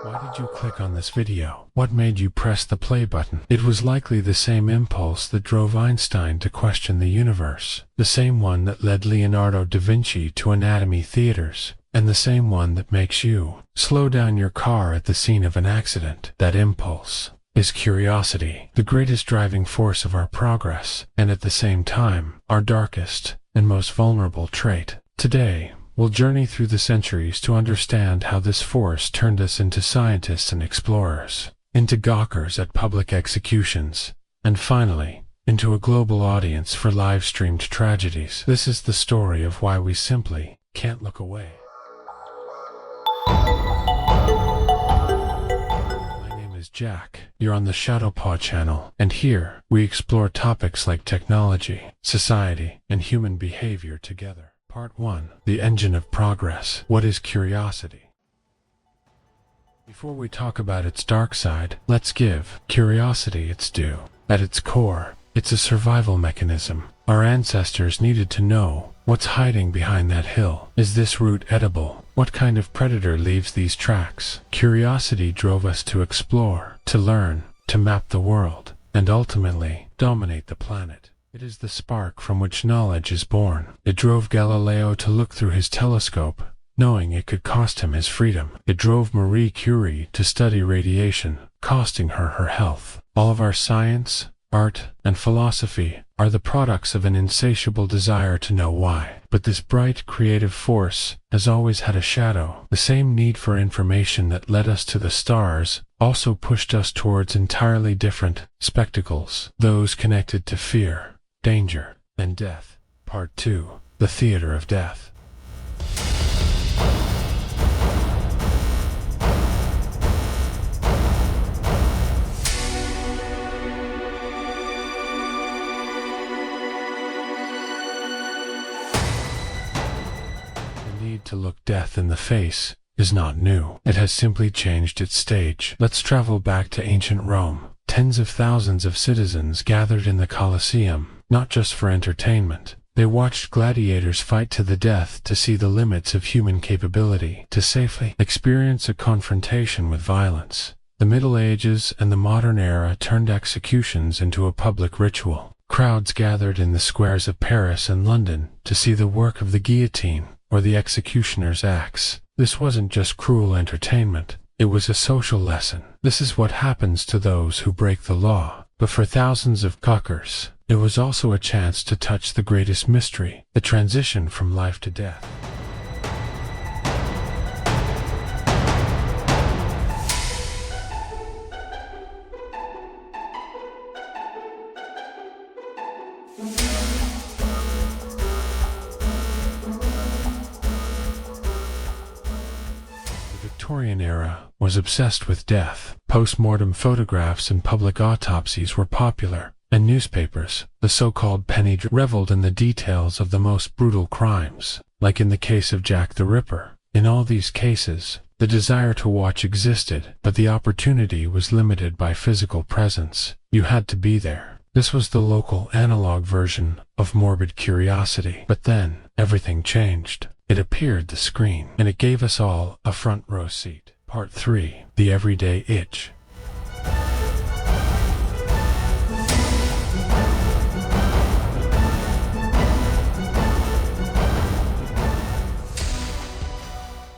Why did you click on this video? What made you press the play button? It was likely the same impulse that drove Einstein to question the universe, the same one that led Leonardo da Vinci to anatomy theaters, and the same one that makes you slow down your car at the scene of an accident. That impulse is curiosity, the greatest driving force of our progress, and at the same time, our darkest and most vulnerable trait. Today, we'll journey through the centuries to understand how this force turned us into scientists and explorers, into gawkers at public executions, and finally, into a global audience for live-streamed tragedies. This is the story of why we simply can't look away. My name is Jack. You're on the ShadowPaw channel, and here, we explore topics like technology, society, and human behavior together. Part 1. The Engine of Progress. What is curiosity? Before we talk about its dark side, let's give curiosity its due. At its core, it's a survival mechanism. Our ancestors needed to know what's hiding behind that hill. Is this root edible? What kind of predator leaves these tracks? Curiosity drove us to explore, to learn, to map the world, and ultimately, dominate the planet. It is the spark from which knowledge is born. It drove Galileo to look through his telescope, knowing it could cost him his freedom. It drove Marie Curie to study radiation, costing her her health. All of our science, art, and philosophy are the products of an insatiable desire to know why. But this bright, creative force has always had a shadow. The same need for information that led us to the stars also pushed us towards entirely different spectacles, those connected to fear, danger, and death. Part 2. The Theater of Death. The need to look death in the face is not new. It has simply changed its stage. Let's travel back to ancient Rome. Tens of thousands of citizens gathered in the Colosseum, not just for entertainment. They watched gladiators fight to the death to see the limits of human capability, to safely experience a confrontation with violence. The Middle Ages and the modern era turned executions into a public ritual. Crowds gathered in the squares of Paris and London to see the work of the guillotine or the executioner's axe. This wasn't just cruel entertainment. It was a social lesson. This is what happens to those who break the law. But for thousands of gawkers, it was also a chance to touch the greatest mystery, the transition from life to death. The Victorian era was obsessed with death. Post-mortem photographs and public autopsies were popular, and newspapers, the so-called penny reveled in the details of the most brutal crimes, like in the case of Jack the Ripper. In all these cases, the desire to watch existed, but the opportunity was limited by physical presence. You had to be there. This was the local analog version of morbid curiosity. But then, everything changed. It appeared the screen, and it gave us all a front row seat. Part 3. The Everyday Itch.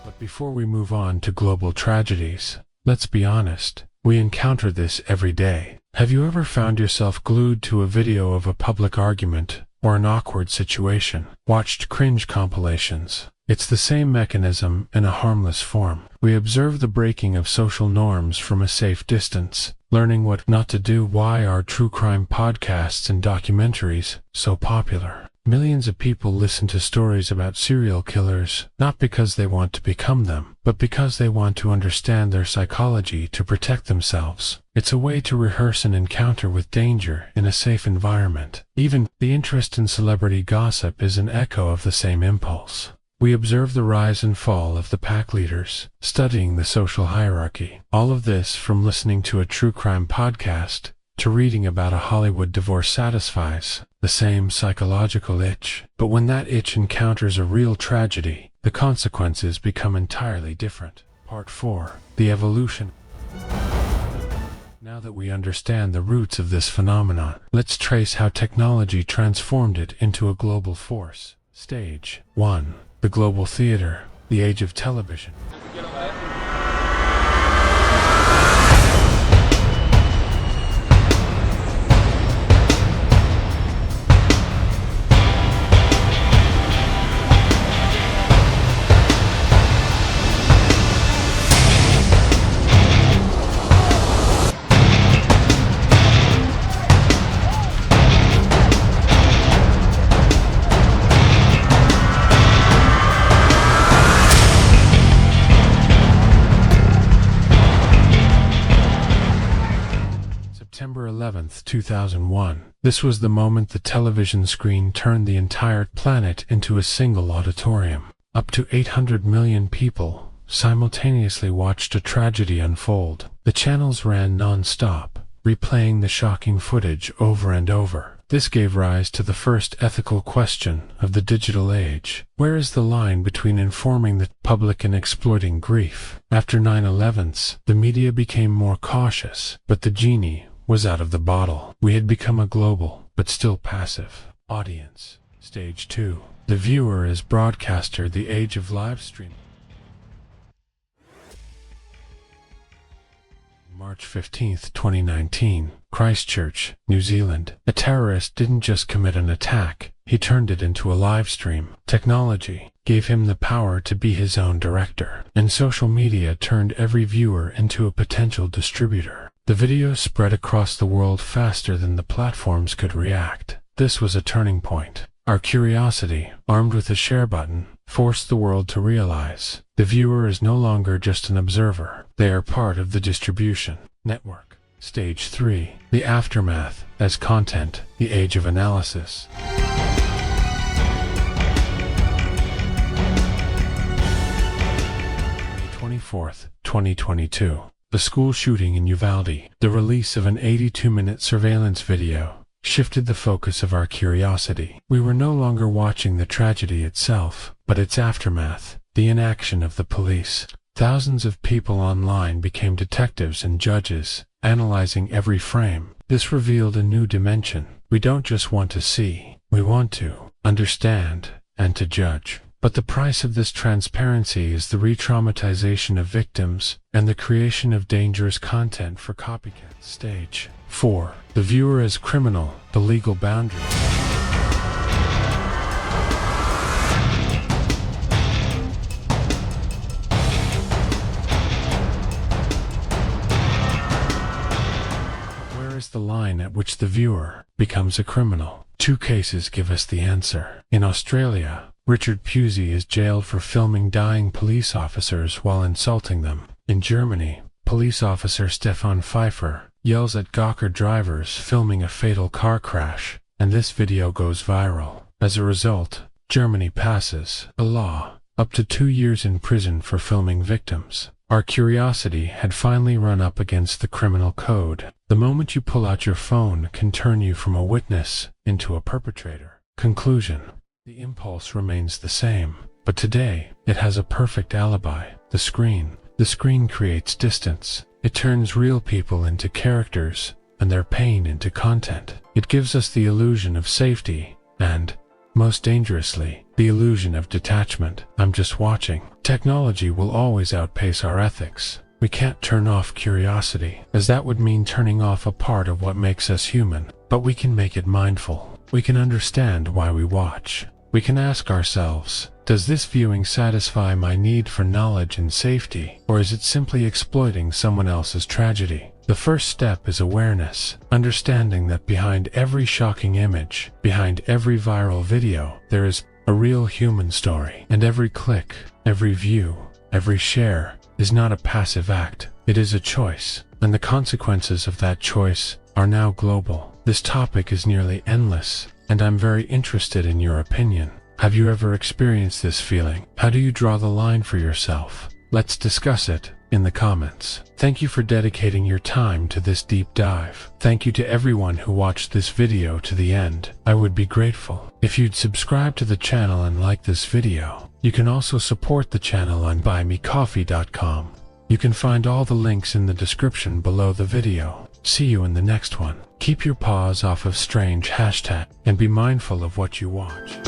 But before we move on to global tragedies, let's be honest, we encounter this every day. Have you ever found yourself glued to a video of a public argument or an awkward situation? Watched cringe compilations? It's the same mechanism in a harmless form. We observe the breaking of social norms from a safe distance, learning what not to do. Why are true crime podcasts and documentaries so popular? Millions of people listen to stories about serial killers, not because they want to become them, but because they want to understand their psychology to protect themselves. It's a way to rehearse an encounter with danger in a safe environment. Even the interest in celebrity gossip is an echo of the same impulse. We observe the rise and fall of the pack leaders, studying the social hierarchy. All of this from listening to a true crime podcast to reading about a Hollywood divorce satisfies the same psychological itch. But when that itch encounters a real tragedy, the consequences become entirely different. Part 4. The Evolution. Now that we understand the roots of this phenomenon, let's trace how technology transformed it into a global force. Stage 1. The Global Theater, the Age of Television. September 11th, 2001. This was the moment the television screen turned the entire planet into a single auditorium. Up to 800 million people simultaneously watched a tragedy unfold. The channels ran non-stop, replaying the shocking footage over and over. This gave rise to the first ethical question of the digital age. Where is the line between informing the public and exploiting grief? After 9/11s, the media became more cautious, but the genie was out of the bottle. We had become a global, but still passive, audience. Stage 2. The viewer as broadcaster, the age of live streaming. March 15th, 2019, Christchurch, New Zealand. A terrorist didn't just commit an attack, he turned it into a live stream. Technology gave him the power to be his own director, and social media turned every viewer into a potential distributor. The video spread across the world faster than the platforms could react. This was a turning point. Our curiosity, armed with a share button, forced the world to realize the viewer is no longer just an observer. They are part of the distribution network. Stage 3. The aftermath as content, the age of analysis. 24th, 2022. The school shooting in Uvalde. The release of an 82-minute surveillance video shifted the focus of our curiosity. We were no longer watching the tragedy itself, but its aftermath, the inaction of the police. Thousands of people online became detectives and judges, analyzing every frame. This revealed a new dimension. We don't just want to see, we want to understand and to judge. But the price of this transparency is the re-traumatization of victims and the creation of dangerous content for copycats. Stage 4. The viewer as criminal, the legal boundary. Where is the line at which the viewer becomes a criminal? Two cases give us the answer. In Australia, Richard Pusey is jailed for filming dying police officers while insulting them. In Germany, police officer Stefan Pfeiffer yells at Gawker drivers filming a fatal car crash, and this video goes viral. As a result, Germany passes a law up to 2 years in prison for filming victims. Our curiosity had finally run up against the criminal code. The moment you pull out your phone can turn you from a witness into a perpetrator. Conclusion. The impulse remains the same, but today, it has a perfect alibi. The screen. The screen creates distance. It turns real people into characters, and their pain into content. It gives us the illusion of safety, and, most dangerously, the illusion of detachment. I'm just watching. Technology will always outpace our ethics. We can't turn off curiosity, as that would mean turning off a part of what makes us human. But we can make it mindful. We can understand why we watch. We can ask ourselves, does this viewing satisfy my need for knowledge and safety, or is it simply exploiting someone else's tragedy? The first step is awareness, understanding that behind every shocking image, behind every viral video, there is a real human story. And every click, every view, every share is not a passive act. It is a choice, and the consequences of that choice are now global. This topic is nearly endless, and I'm very interested in your opinion. Have you ever experienced this feeling? How do you draw the line for yourself? Let's discuss it in the comments. Thank you for dedicating your time to this deep dive. Thank you to everyone who watched this video to the end. I would be grateful if you'd subscribe to the channel and like this video. You can also support the channel on buymecoffee.com. You can find all the links in the description below the video. See you in the next one. Keep your paws off of strange hashtag and be mindful of what you watch.